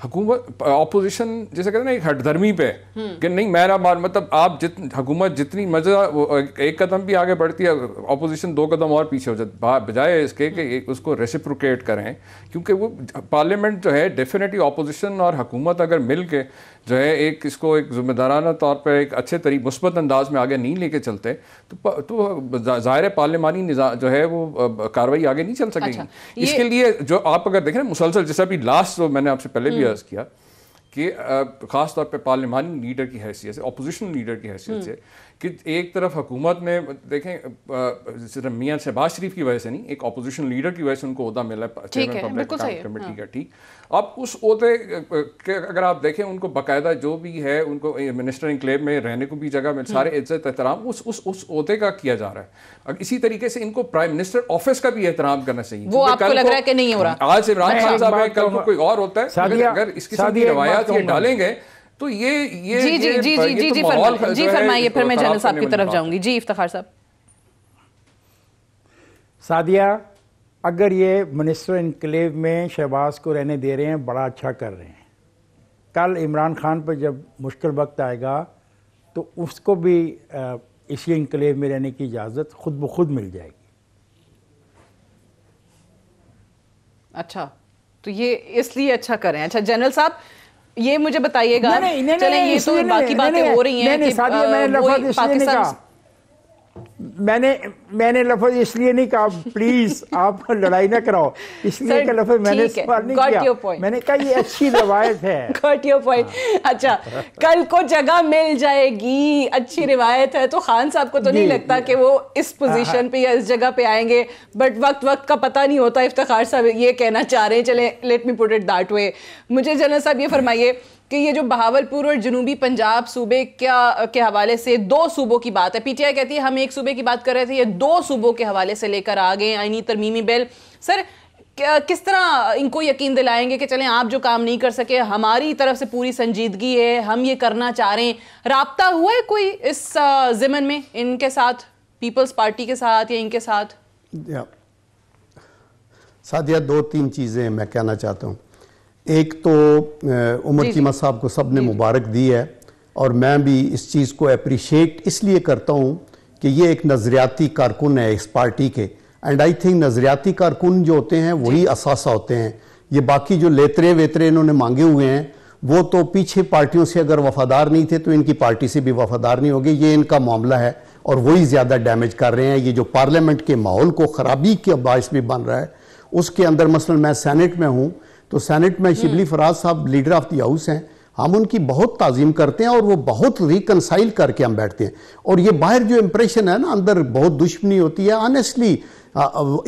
हुकूमत अपोजिशन जैसे कहते हैं ना एक हटधर्मी पे कि नहीं मेरा मतलब आप हुकूमत जितनी मजा एक कदम भी आगे बढ़ती है, अपोजिशन 2 कदम और पीछे हो जाती, बजाय इसके कि उसको रेसिप्रोकेट करें, क्योंकि वो पार्लियामेंट जो है डेफिनेटली अपोजिशन और हुकूमत अगर मिल के जो है एक इसको एक जिम्मेदाराना तौर पर एक अच्छे तरीके मुस्बत अंदाज में आगे नहीं लेके चलते तो ज़ाहिर ज़ाहिर निज़ाम जो है वो कार्रवाई आगे नहीं चल सकेगी। अच्छा, इसके लिए जो आप अगर देखें मुसलसल, जैसा भी लास्ट जो मैंने आपसे पहले भी अर्ज़ किया कि ख़ास तौर पे पार्लिमानी लीडर की हैसियत से, अपोजिशन लीडर की हैसियत से, कि एक तरफ हुकूमत में देखें सिर्फ मियां शहबाज शरीफ की वजह से नहीं, एक अपोजिशन लीडर की वजह से उनको ओहदा मिला चेयरमैन पब्लिक अकाउंट कमेटी का, ठीक। अब उस ओहदे के अगर आप देखें, उनको बाकायदा जो भी है उनको मिनिस्टर इनक्लेव में रहने को भी जगह में सारे इज्जत एहतराम उस ओहदे का किया जा रहा है। इसी तरीके से इनको प्राइम मिनिस्टर ऑफिस का भी एहतराम करना चाहिए। वो आपको लग रहा है कि नहीं हो रहा? आज इमरान खान साहब है, कल को कोई और होता है, अगर इस किस्म की रवायात ये डालेंगे तो ये जी फरमाइए, फिर मैं जनरल साहब की तरफ जाऊंगी। जी इफ्तिखार साहब। सादिया, अगर ये मिनिस्टर इनक्लेव में शहबाज को रहने दे रहे हैं, बड़ा अच्छा कर रहे हैं। कल इमरान खान पर जब मुश्किल वक्त आएगा तो उसको भी इसी इनक्लेव में रहने की इजाज़त खुद ब खुद मिल जाएगी। अच्छा, तो ये इसलिए अच्छा करें। अच्छा जनरल साहब, ये मुझे बताइएगा, चलें ये तो बाकी बातें हो रही हैं कि पाकिस्तान, मैंने लफ्ज़ इसलिए नहीं कहा, प्लीज आप लड़ाई ना कराओ, इसलिए का लफ्ज़ मैंने सवाल नहीं किया, मैंने कहा ये अच्छी रिवायत है। Got your point. अच्छा, कल को जगह मिल जाएगी, अच्छी रिवायत है, तो खान साहब को तो नहीं लगता कि वो इस पोजीशन पे या इस जगह पे आएंगे, बट वक्त का पता नहीं होता। इफ्तिखार साहब ये कहना चाह रहे हैं, चले let me put it that way. मुझे जनरल साहब ये फरमाइए कि ये जो बहावलपुर और जनूबी पंजाब सूबे के हवाले से 2 सूबों की बात है, पीटीआई कहती है हम एक सूबे की बात कर रहे थे, ये 2 सूबों के हवाले से लेकर आ गए आईनी तरमीमी बिल। सर किस तरह इनको यकीन दिलाएंगे कि चलें आप जो काम नहीं कर सके, हमारी तरफ से पूरी संजीदगी है, हम ये करना चाह रहे हैं। राब्ता हुआ है कोई इस ज़िमन में इनके साथ, पीपल्स पार्टी के साथ या इनके साथ? सादिया, 2-3 चीज़ें मैं कहना चाहता हूँ। एक तो उमर चीमा साहब को सब ने मुबारक दी है, और मैं भी इस चीज़ को अप्रिशिएट इसलिए करता हूँ कि ये एक नज़रियाती कारकुन है इस पार्टी के, एंड आई थिंक नज़रियाती कारकुन जो होते हैं वही असासा होते हैं। ये बाकी जो लेतरे वेतरे इन्होंने मांगे हुए हैं, वो तो पीछे पार्टियों से अगर वफादार नहीं थे तो इनकी पार्टी से भी वफादार नहीं होंगे, ये इनका मामला है, और वही ज़्यादा डैमेज कर रहे हैं। ये जो पार्लियामेंट के माहौल को ख़राबी के बायस भी बन रहा है, उसके अंदर मसलन मैं सेनेट में हूँ, तो सेनेट में शिबली फराज साहब लीडर ऑफ द हाउस हैं, हम उनकी बहुत ताज़ीम करते हैं और वो बहुत रिकनसाइल करके हम बैठते हैं। और ये बाहर जो इंप्रेशन है ना, अंदर बहुत दुश्मनी होती है। ऑनेस्टली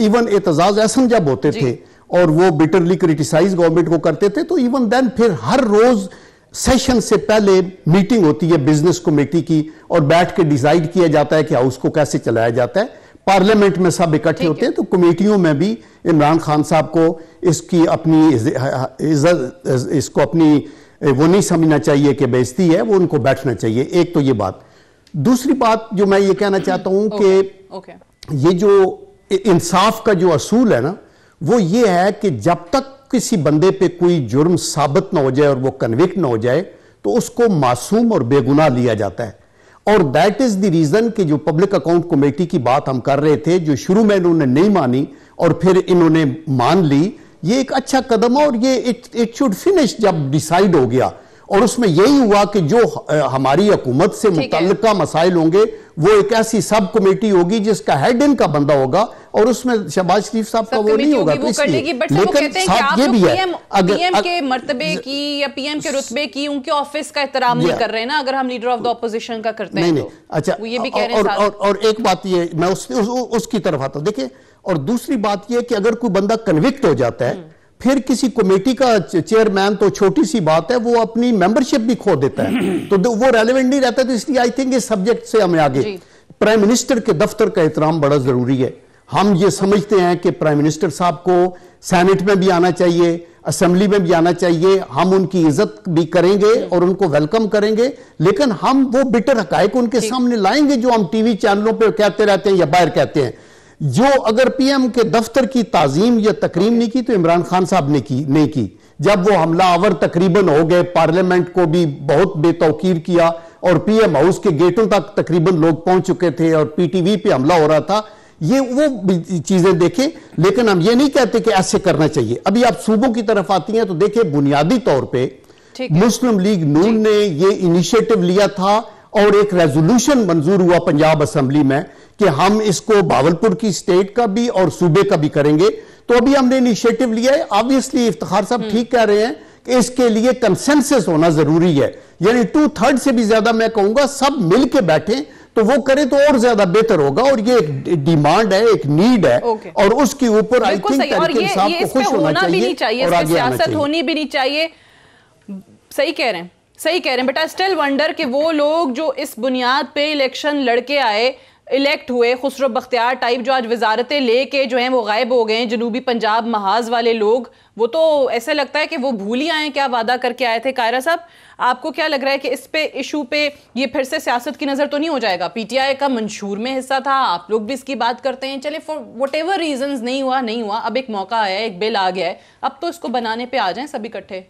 इवन एतजाज एहसन जब होते थे और वो बिटरली क्रिटिसाइज गवर्नमेंट को करते थे, तो इवन देन फिर हर रोज सेशन से पहले मीटिंग होती है बिजनेस कमेटी की, और बैठ के डिसाइड किया जाता है कि हाउस को कैसे चलाया जाता है। पार्लियामेंट में सब इकट्ठे होते हैं, तो कमेटियों में भी इमरान खान साहब को इसकी अपनी इज्जत, इसको अपनी वो नहीं समझना चाहिए कि बेइज्जती है, वो उनको बैठना चाहिए। एक तो ये बात। दूसरी बात जो मैं ये कहना चाहता हूं कि ये जो इंसाफ का जो असूल है ना, वो ये है कि जब तक किसी बंदे पे कोई जुर्म साबित ना हो जाए और वो कन्विक्ट ना हो जाए, तो उसको मासूम और बेगुनाह लिया जाता है। और दैट इज द रीजन कि जो पब्लिक अकाउंट कमेटी की बात हम कर रहे थे, जो शुरू में इन्होंने नहीं मानी और फिर इन्होंने मान ली, ये एक अच्छा कदम है, और ये इट शुड फिनिश जब डिसाइड हो गया। और उसमें यही हुआ कि जो हमारी हुकूमत से मुतल्लिका मसाइल होंगे वो एक ऐसी सब कमेटी होगी जिसका हेड इनका बंदा होगा और उसमें शहबाज शरीफ साहब का वो नहीं होगा। तो इसलिए लेकिन साथ ये भी है, पीएम के मर्तबे की या पीएम के रुतबे की उनके ऑफिस का एहतराम नहीं कर रहे हैं ना, अगर हम लीडर ऑफ द ऑपोजिशन का करते हैं। नहीं, अच्छा, ये भी कह रहे हैं। और एक बात ये मैं उसकी तरफ आता हूं, देखिए, और दूसरी बात ये कि अगर कोई बंदा कन्विक्ट हो जाता है फिर किसी कमेटी का चेयरमैन, तो छोटी सी बात है, वो अपनी मेंबरशिप भी खो देता है तो वो रेलेवेंट नहीं रहता। तो इसलिए आई थिंक इस सब्जेक्ट से हमें आगे प्राइम मिनिस्टर के दफ्तर का एहतराम बड़ा जरूरी है। हम ये समझते हैं कि प्राइम मिनिस्टर साहब को सेनेट में भी आना चाहिए, असेंबली में भी आना चाहिए, हम उनकी इज्जत भी करेंगे और उनको वेलकम करेंगे, लेकिन हम वो बिटर हकायक उनके सामने लाएंगे जो हम टीवी चैनलों पे कहते रहते हैं या बाहर कहते हैं। जो अगर पीएम के दफ्तर की ताजीम या तकरीम नहीं की तो इमरान खान साहब ने नहीं की। जब वो हमला आवर तकरीबन हो गए, पार्लियामेंट को भी बहुत बेतौकीर किया और पीएम हाउस के गेटों तक तकरीबन लोग पहुंच चुके थे और पीटीवी पे हमला हो रहा था, ये वो चीजें देखें। लेकिन हम ये नहीं कहते कि ऐसे करना चाहिए। अभी आप सूबों की तरफ आती हैं तो देखिए, बुनियादी तौर पर मुस्लिम लीग नून ने ये इनिशिएटिव लिया था और एक रेजोल्यूशन मंजूर हुआ पंजाब असेंबली में कि हम इसको भावलपुर की स्टेट का भी और सूबे का भी करेंगे। तो अभी हमने इनिशिएटिव लिया है। ऑब्वियसली इफ्तिखार साहब ठीक कह रहे हैं कि इसके लिए कंसेंसस होना जरूरी है, यानी 2/3 से भी ज्यादा मैं कहूंगा सब मिल के बैठे तो वो करे तो और ज्यादा बेहतर होगा। और ये एक डिमांड है, एक नीड है और उसके ऊपर आई थिंक तरीके साहब को खुश होना चाहिए और आगे आना चाहिए, होनी भी नहीं चाहिए। सही कह रहे हैं, सही कह रहे हैं, बट आई स्टिल वंडर कि वो लोग जो इस बुनियाद पे इलेक्शन लड़के आए, इलेक्ट हुए, खुसरो बख्तियार टाइप, जो आज वजारतें लेके जो हैं वो गायब हो गए, जनूबी पंजाब महाज वाले लोग, वो तो ऐसे लगता है कि वो भूल ही आए क्या वादा करके आए थे। कायरा साहब, आपको क्या लग रहा है कि इस पे इशू पे ये फिर से सियासत की नजर तो नहीं हो जाएगा? पीटीआई का मंशूर में हिस्सा था, आप लोग भी इसकी बात करते हैं, चले फॉर व्हाटएवर रीजंस नहीं हुआ, अब एक मौका आया है, एक बिल आ गया है, अब तो इसको बनाने पे आ जाएं सब इकट्ठे।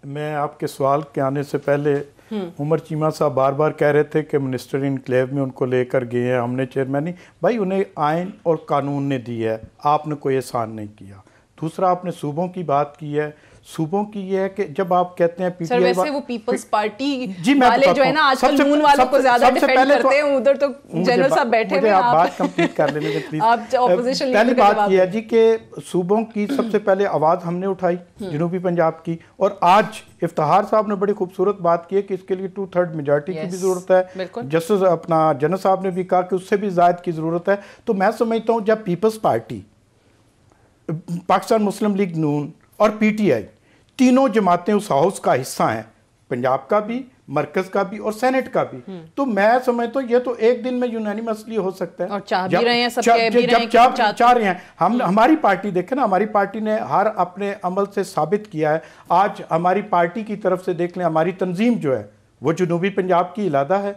मैं आपके सवाल के आने से पहले उमर चीमा साहब बार बार कह रहे थे कि मिनिस्टर इनक्लेव में उनको लेकर गए हैं, हमने चेयरमैन नहीं, भाई उन्हें आइन और कानून ने दी है, आपने कोई एहसान नहीं किया। दूसरा, आपने सूबों की बात की है, सूबों की ये है कि जब आप कहते हैं पीटीआई, सर वैसे वो पीपल्स पार्टी वाले जो है ना आजकल नून वालों को ज्यादा डिफेंड करते हैं, उधर तो जनरल साहब बैठे हुए हैं। आप बात कंप्लीट कर लेने प्लीज। आप ऑपोजिशन लीडर पहली बात ये है जी कि सूबों की सबसे पहले आवाज हमने उठाई, जनूबी पंजाब की, और आज इफ्तिखार साहब ने बड़ी खूबसूरत बात की है कि इसके लिए 2/3 मेजॉरिटी की भी जरूरत है। जस्टिस अपना जनरल साहब ने भी कहा कि उससे भी ज्यादा की जरूरत है। तो मैं समझता हूँ जब पीपल्स पार्टी, पाकिस्तान मुस्लिम लीग नून और पीटीआई तीनों जमातें उस हाउस का हिस्सा हैं, पंजाब का भी, मरकज का भी और सेनेट का भी, तो मैं समझता हूँ ये तो एक दिन में यूनानिमसली हो सकता है। और चाह भी रहे हैं, सब कह भी रहे हैं, चाह रहे हैं। हम हमारी पार्टी देखें ना, हमारी पार्टी ने हर अपने अमल से साबित किया है। आज हमारी पार्टी की तरफ से देख लें, हमारी तंजीम जो है वो जनूबी पंजाब की इलादा है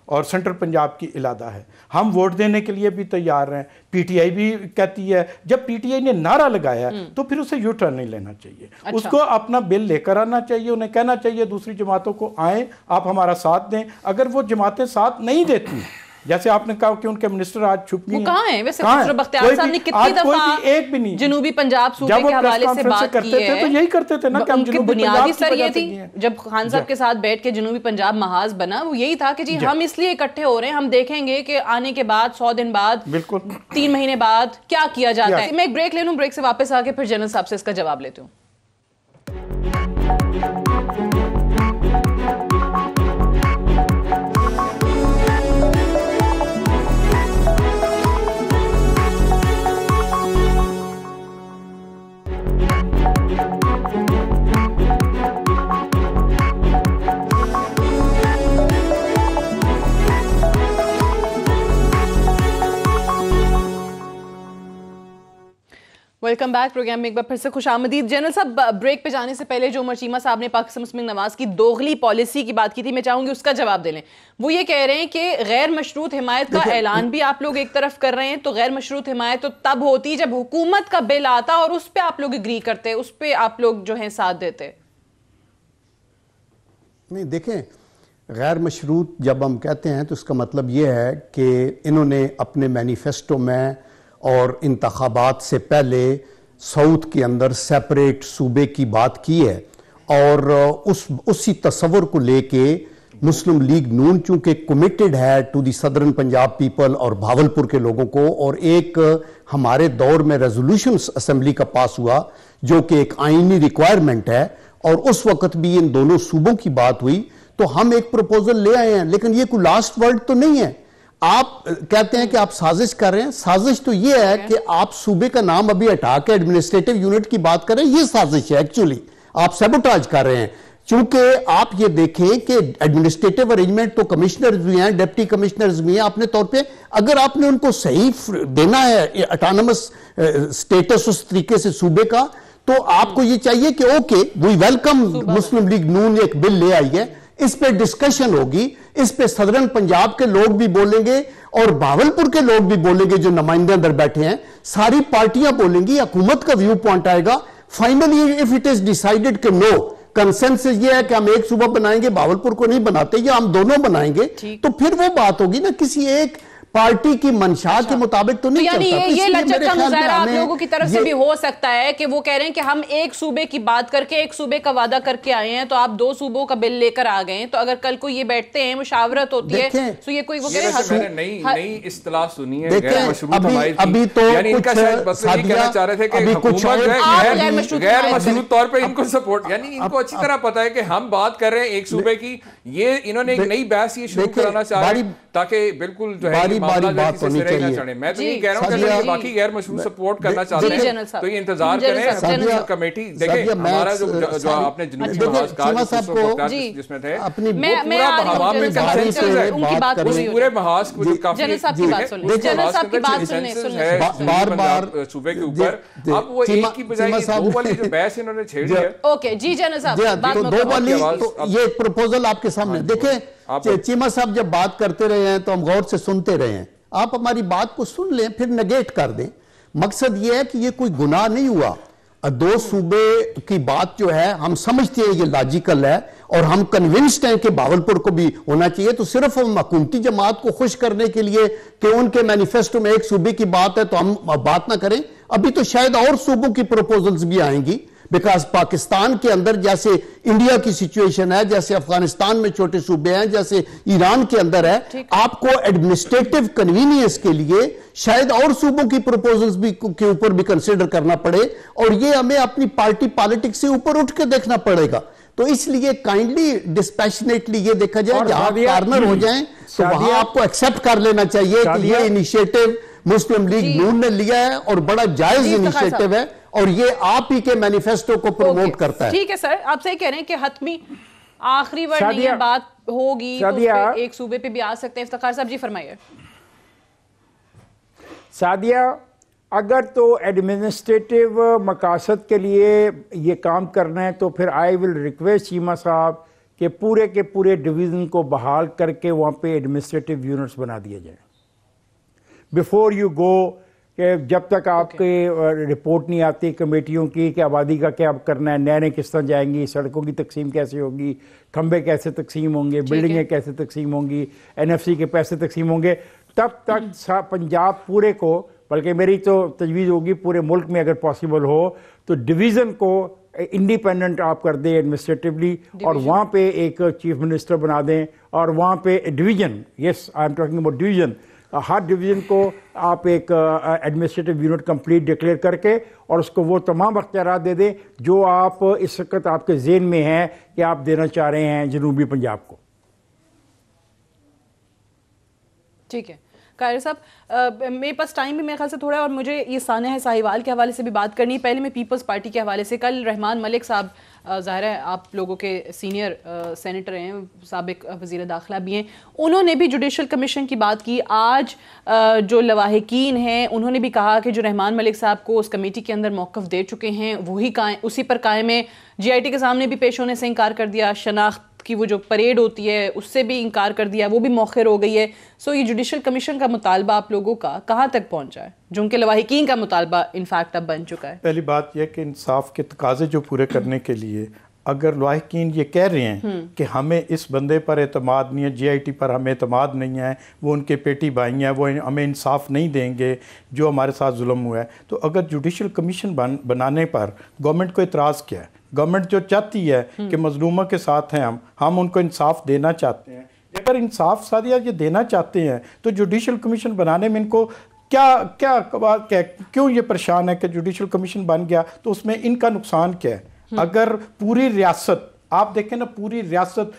और सेंट्रल पंजाब की इलादा है। हम वोट देने के लिए भी तैयार हैं। पीटीआई भी कहती है, जब पीटीआई ने नारा लगाया तो फिर उसे यू टर्न नहीं लेना चाहिए। अच्छा। उसको अपना बिल लेकर आना चाहिए, उन्हें कहना चाहिए दूसरी जमातों को आए, आप हमारा साथ दें। अगर वो जमातें साथ नहीं देती, जैसे आपने कहा कि उनके मिनिस्टर आज छुप गए, कहाँ हैं? वैसे खुसरो बख्तियार साहब ने कितनी दफा एक भी नहीं जनूबी पंजाब सूबे के हवाले से बात की है, तो यही करते थे ना कि हम जनूबी बुनियादी सर ये थी जब खान साहब के साथ बैठ के जनूबी पंजाब महाज बना, वो यही था कि जी हम इसलिए इकट्ठे हो रहे हैं, हम देखेंगे कि आने के बाद 100 दिन बाद, बिल्कुल 3 महीने बाद क्या किया जाता है। मैं एक ब्रेक ले लूं, ब्रेक से वापस आके फिर जनरल साहब से इसका जवाब लेती हूँ। वेलकम बैक प्रोग्राम में एक बार फिर से खुशामदीद। जनरल साहब, ब्रेक पे जाने से पहले जो उमर चीमा साहब ने पाकिस्तान मुस्लिम नवाज की दोगली पॉलिसी की बात की थी, मैं चाहूंगी उसका जवाब दे लें। वो ये कह रहे हैं कि गैर मशरूत हिमायत का ऐलान भी आप लोग एक तरफ कर रहे हैं, तो गैर मशरूत हिमायत तो तब होती जब हुकूमत का बिल आता और उस पर आप लोग एग्री करते, उस पर आप लोग जो है साथ देते। नहीं, देखें, गैर मशरूत जब हम कहते हैं तो उसका मतलब ये है कि इन्होंने अपने मैनिफेस्टो में और इंतखाबात से पहले साउथ के अंदर सेपरेट सूबे की बात की है और उसी तस्वर को लेके मुस्लिम लीग नून चूंकि कमिटेड है to the southern Punjab people और भावलपुर के लोगों को, और एक हमारे दौर में रेजोल्यूशन असेंबली का पास हुआ जो कि एक आईनी रिक्वायरमेंट है, और उस वक्त भी इन दोनों सूबों की बात हुई, तो हम एक प्रपोजल ले आए हैं। लेकिन ये कोई लास्ट वर्ड तो नहीं है। आप कहते हैं कि आप साजिश कर रहे हैं, साजिश तो ये है कि आप सूबे का नाम अभी हटा के एडमिनिस्ट्रेटिव यूनिट की बात करें, ये साजिश है। एक्चुअली आप सैबोटाज कर रहे हैं, क्योंकि आप ये देखें कि एडमिनिस्ट्रेटिव अरेंजमेंट तो कमिश्नर्स भी हैं, डिप्टी कमिश्नर्स भी हैं। अपने तौर पे अगर आपने उनको सही देना है ऑटोनमस स्टेटस उस तरीके से सूबे का, तो आपको ये चाहिए कि okay we welcome Muslim League Noon एक बिल ले आई है, इस पे डिस्कशन होगी, इस पे सदरन पंजाब के लोग भी बोलेंगे और भावलपुर के लोग भी बोलेंगे जो नुमाइंदे अंदर बैठे हैं, सारी पार्टियां बोलेंगी, हुकूमत का व्यू पॉइंट आएगा। Finally if it is decided कि नो, कंसेंसस ये है कि हम एक सूबा बनाएंगे, भावलपुर को नहीं बनाते, या हम दोनों बनाएंगे, तो फिर वो बात होगी ना किसी एक पार्टी की मंशा के मुताबिक तो नहीं यानी चलता। ये लचक का मुजाहरा आप लोगों की तरफ से भी हो सकता है कि वो कह रहे हैं कि हम एक सूबे की बात करके एक सूबे का वादा करके आए हैं, तो आप दो सूबों का बिल लेकर आ गए हैं, तो अगर कल को ये बैठते हैं, मुशावरत होती है, तो ये कोई वो कह रहे हैं नई इस्तिलाह सुनी है गैर मशरूत हमारी, अभी तो यानी इनका शायद मतलब ये कहना चाह रहे थे कि हुकूमत गैर मशरूत तौर पे इनको सपोर्ट, यानी इनको अच्छी तरह पता है कि हम बात कर रहे हैं एक सूबे की, ये इन्होंने एक नई बहस ये शुरू कराना चाह रहे हैं ताकि बिल्कुल जो है बात होनी चाहिए। मैं तो नहीं कह रहा हूं कि बाकी गैर मशरूत सपोर्ट करना चाहते हैं तो ये इंतजार करें कमेटी। देखिए हमारा जो आपने जुनूनी जिसमें थे पूरा महावाम में कंसेंसस है, उस पूरे महाज को जो काफी बार सूबे के ऊपर, अब वो एक की बजाय दो वाली जो बहस इन्होंने छेड़ी है। ओके जी जनरल साहब, दो वाली ये प्रपोजल आपके सामने देखें। चीमा साहब जब बात करते रहे हैं तो हम गौर से सुनते रहे हैं, आप हमारी बात को सुन लें फिर नेगेट कर दें। मकसद यह है कि ये कोई गुनाह नहीं हुआ, दो सूबे की बात जो है हम समझते हैं ये लॉजिकल है और हम कन्विंस्ड हैं कि भावलपुर को भी होना चाहिए। तो सिर्फ हम हुकूमती जमात को खुश करने के लिए कि उनके मैनिफेस्टो में एक सूबे की बात है तो हम बात ना करें, अभी तो शायद और सूबों की प्रपोजल्स भी आएंगी। बिकॉज पाकिस्तान के अंदर जैसे इंडिया की सिचुएशन है, जैसे अफगानिस्तान में छोटे सूबे हैं, जैसे ईरान के अंदर है, आपको एडमिनिस्ट्रेटिव कन्वीनियंस के लिए शायद और सूबों की प्रपोजल्स भी के ऊपर भी कंसिडर करना पड़े, और ये हमें अपनी पार्टी पॉलिटिक्स से ऊपर उठ के देखना पड़ेगा। तो इसलिए काइंडली डिस्पैशनेटली ये देखा जाए, जहां कार्नर हो जाए तो वहां आपको एक्सेप्ट कर लेना चाहिए कि ये इनिशिएटिव मुस्लिम लीग नून ने लिया है और बड़ा जायज इनिशिएटिव है, और ये आप ही के मैनिफेस्टो को प्रमोट करता है। ठीक है सर, आप सही कह रहे हैं कि हतमी आखिरी वर्ड नहीं है, बात होगी तो एक सूबे पे भी आ सकते हैं। इफ्तिखार साहब जी फरमाइए। सादिया, अगर तो एडमिनिस्ट्रेटिव मकासद के लिए ये काम करना है तो फिर आई विल रिक्वेस्ट चीमा साहब कि पूरे के पूरे डिवीज़न को बहाल करके वहाँ पे एडमिनिस्ट्रेटिव यूनिट्स बना दिए जाए बिफोर यू गो, कि जब तक आपके रिपोर्ट नहीं आती कमेटियों की कि आबादी का क्या करना है, नए किस तरह जाएंगी, सड़कों की तकसीम कैसे होगी, खंबे कैसे तकसीम होंगे, बिल्डिंगें कैसे तकसीम होंगी, NFC के पैसे तकसीम होंगे, तब तक पंजाब पूरे को, बल्कि मेरी तो तजवीज़ होगी पूरे मुल्क में अगर पॉसिबल हो तो डिवीज़न को इंडिपेंडेंट आप कर दें एडमिनिस्ट्रेटिवली, और वहाँ पे एक चीफ मिनिस्टर बना दें, और वहाँ पे division, yes I am talking about division, her division को आप एक एडमिनिस्ट्रेटिव यूनिट कंप्लीट डिक्लेयर करके और उसको वो तमाम अख्तियारात दे दें जो आप इस वक्त आपके ज़हन में हैं कि आप देना चाह रहे हैं जनूबी पंजाब को। ठीक है कायर साहब, मेरे पास टाइम भी मेरे ख्याल से थोड़ा है और मुझे ये सानिया साहिवाल के हवाले से भी बात करनी है। पहले मैं पीपल्स पार्टी के हवाले से, कल रहमान मलिक साहब, ज़ाहिर है आप लोगों के सीनियर सेनेटर हैं, साबिक वज़ीर दाखिला भी हैं, उन्होंने भी जुडिशल कमीशन की बात की। आज जो लवाहिकीन हैं उन्होंने भी कहा कि जो रहमान मलिक साहब को उस कमेटी के अंदर मौक़िफ़ दे चुके हैं वही उसी पर कायम है। GIT के सामने भी पेश होने से इनकार कर दिया, शनाख्त की वो जो परेड होती है उससे भी इनकार कर दिया, वो भी मौखिर हो गई है। सो ये जुडिशल कमीशन का मुतालबा आप लोगों का कहाँ तक पहुँचा है, जो उनके लवाहिकीन का मुतालबा इनफैक्ट अब बन चुका है? पहली बात यह कि इंसाफ के तकाजे जो पूरे करने के लिए अगर लवाहिकीन ये कह रहे हैं कि हमें इस बंदे पर एतमाद नहीं है, GIT पर हमें एतमाद नहीं है, वो उनके पेटी भाई हैं, वो हमें इंसाफ नहीं देंगे जो हमारे साथ जुल्म हुआ है, तो अगर जुडिशल कमीशन बनाने पर गवर्नमेंट को एतराज़ किया है, गवर्नमेंट जो चाहती है कि मजलूमों के साथ हैं, हम उनको इंसाफ देना चाहते हैं। अगर इंसाफ सादिया ये देना चाहते हैं तो जुडिशल कमीशन बनाने में इनको क्या क्यों ये परेशान है कि जुडिशल कमीशन बन गया तो उसमें इनका नुकसान क्या है? अगर पूरी रियासत, आप देखें ना, पूरी रियासत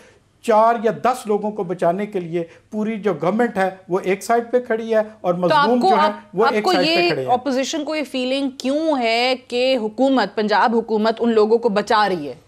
4 या 10 लोगों को बचाने के लिए पूरी जो गवर्नमेंट है वो एक साइड पे खड़ी है और मजलूम जो है वो एक साइड पे खड़े हैं। ऑपोजिशन को ये फीलिंग क्यों है कि हुकूमत, पंजाब हुकूमत उन लोगों को बचा रही है?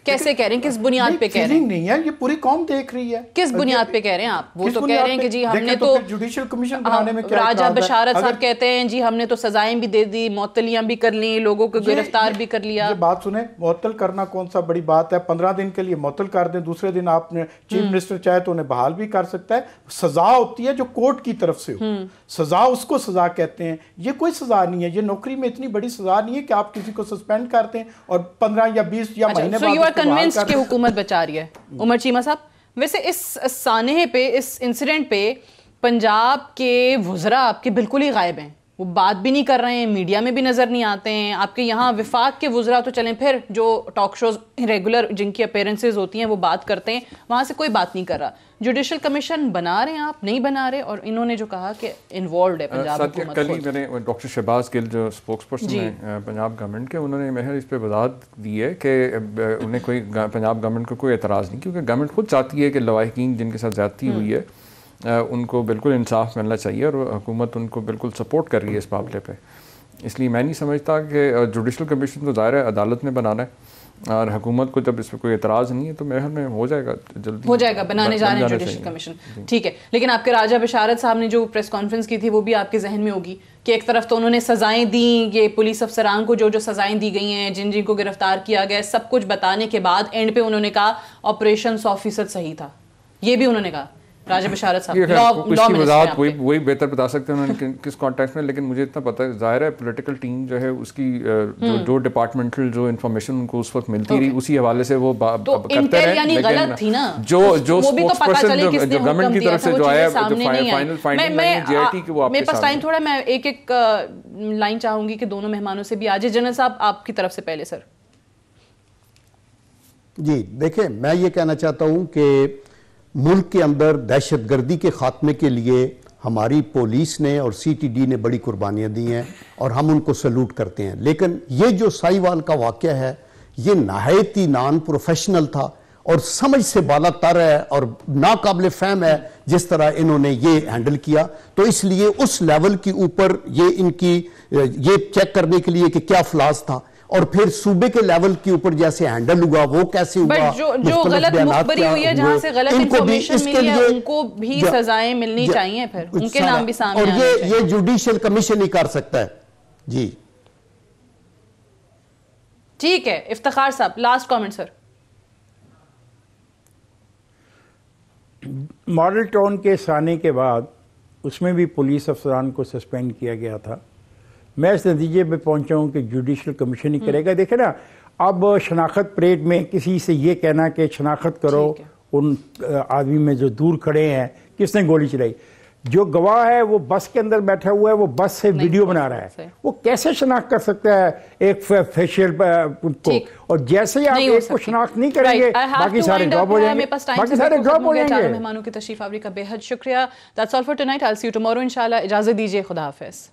कैसे कह रहे हैं, किस बुनियाद पे कह रहे हैं? नहीं है, ये पूरी कौम देख रही है। किस बुनियाद पे कह रहे हैं आप? वो तो कह रहे हैं कि जी हमने तो जुडिशल कमीशन बनाने में क्या राजा बशारत साहब कहते हैं जी हमने तो सजाएं भी दे दी, मुअत्तलियां भी कर ली, लोगों को गिरफ्तार भी कर लिया। ये बात सुने, मुअत्तल करना कौन सा बड़ी बात है? 15 दिन के लिए मुअत्तल कर दें, दूसरे दिन आपने चीफ मिनिस्टर चाहे तो उन्हें बहाल भी कर सकता है। सजा होती है जो कोर्ट की तरफ से हो, सजा उसको सजा कहते हैं। ये कोई सजा नहीं है, ये नौकरी में इतनी बड़ी सजा नहीं है कि आप किसी को सस्पेंड कर दें और 15 या 20 या महीने बाद हुकूमत बचा रही है। उमर चीमा साहब, वैसे इस सानहे पे, इस इंसिडेंट पे पंजाब के वुज़रा आपके बिल्कुल ही गायब हैं, वो बात भी नहीं कर रहे हैं, मीडिया में भी नजर नहीं आते हैं। आपके यहाँ विफाक के वुज़रा तो चलें, फिर जो टॉक शोज रेगुलर जिनकी अपीयरेंसेस होती हैं वो बात करते हैं, वहाँ से कोई बात नहीं कर रहा। जुडिशल कमीशन बना रहे हैं आप, नहीं बना रहे? और इन्होंने जो कहा कि इन्वॉल्व है पंजाब हुकूमत। कल ही मैंने डॉक्टर शहबाज गिल जो स्पोक्स पर्सन है पंजाब गवर्नमेंट के, उन्होंने महज इस पर वजाहत दी है कि उन्हें कोई पंजाब गवर्नमेंट को कोई एतराज़ नहीं, क्योंकि गवर्नमेंट खुद चाहती है कि लवाहिकीन जिनके साथ ज़्यादती हुई है उनको बिल्कुल इंसाफ मिलना चाहिए और हुकूमत उनको बिल्कुल सपोर्ट कर रही है इस मामले पे। इसलिए मैं नहीं समझता कि जुडिशल कमीशन तो ज़ाहिर है अदालत ने बनाना है और हुकूमत को जब इस पर कोई एतराज़ नहीं है तो मेरे ख्याल में हो जाएगा, जल्दी हो जाएगा, बनाने जा रहे हैं जुडिशल कमीशन। ठीक है, लेकिन आपके राजा बशारत साहब ने जो प्रेस कॉन्फ्रेंस की थी वो भी आपके जहन में होगी कि एक तरफ तो उन्होंने सजाएं दी, ये पुलिस अफसरान को जो जो सजाएं दी गई हैं, जिन जिन को गिरफ्तार किया गया, सब कुछ बताने के बाद एंड पे उन्होंने कहा ऑपरेशन 100% सही था। ये भी उन्होंने कहा राजा बशारत साहब, वही बेहतर बता सकते हैं उन्होंने किस कॉन्टेक्स्ट में, लेकिन मुझे इतना पता है, जाहिर है पॉलिटिकल टीम जो है उसकी जो डिपार्टमेंटल जो इन्फॉर्मेशन उनको उस वक्त मिलती रही उसी हवाले से वो करते रहे। यानी गलत थी ना जो स्पोक्सपर्सन जो गवर्नमेंट की तरफ से जो आया फाइनल फाइंडिंग जेआईटी की, वो आपके पास टाइम थोड़ा, मैं एक लाइन चाहूंगी कि दोनों मेहमानों से भी आज। जनरल साहब आपकी तरफ से पहले सर। जी देखिए, मैं ये कहना चाहता हूं कि मुल्क के अंदर दहशतगर्दी के खात्मे के लिए हमारी पुलिस ने और सीटीडी ने बड़ी कुर्बानियां दी हैं और हम उनको सल्यूट करते हैं। लेकिन ये जो साहिवाल का वाक़या है ये नहायत ही नॉन प्रोफेशनल था और समझ से बालातर है और नाकाबिल फहम है जिस तरह इन्होंने ये हैंडल किया। तो इसलिए उस लेवल के ऊपर ये इनकी ये चेक करने के लिए कि क्या फ्लास था और फिर सूबे के लेवल के ऊपर जैसे हैंडल हुआ वो कैसे हुआ, जो गलत मुखबरी हुई है, जहां से गलत इंफॉर्मेशन मिली है, उनको भी सजाएं मिलनी चाहिए, फिर उनके नाम भी सामने आने चाहिए। और ये जुडिशियल कमीशन ही कर सकता है। जी ठीक है, इफ्तिखार साहब last comment sir. Model town के साने के बाद उसमें भी पुलिस अफसरान को सस्पेंड किया गया था। मैं इस नतीजे पे पहुंचा हूं कि जुडिशल कमीशन ही करेगा। देखे ना, अब शनाख्त परेड में किसी से ये कहना कि शनाख्त करो उन आदमी में जो दूर खड़े हैं किसने गोली चलाई, जो गवाह है वो बस के अंदर बैठा हुआ है, वो बस से वीडियो बना रहा है, वो कैसे शनाख्त कर सकता है एक फेशियल को? और जैसे ही आप एक को शनाख्त नहीं करेंगे बाकी सारे ड्रॉप हो जाएंगे, बाकी सारे ड्रॉप हो जाएंगे। मेहमानों की तशरीफ आवरी का बेहद शुक्रिया। That's all for tonight. I will see you tomorrow इंशाल्लाह। इजाजत दीजिए, खुदा हाफिज।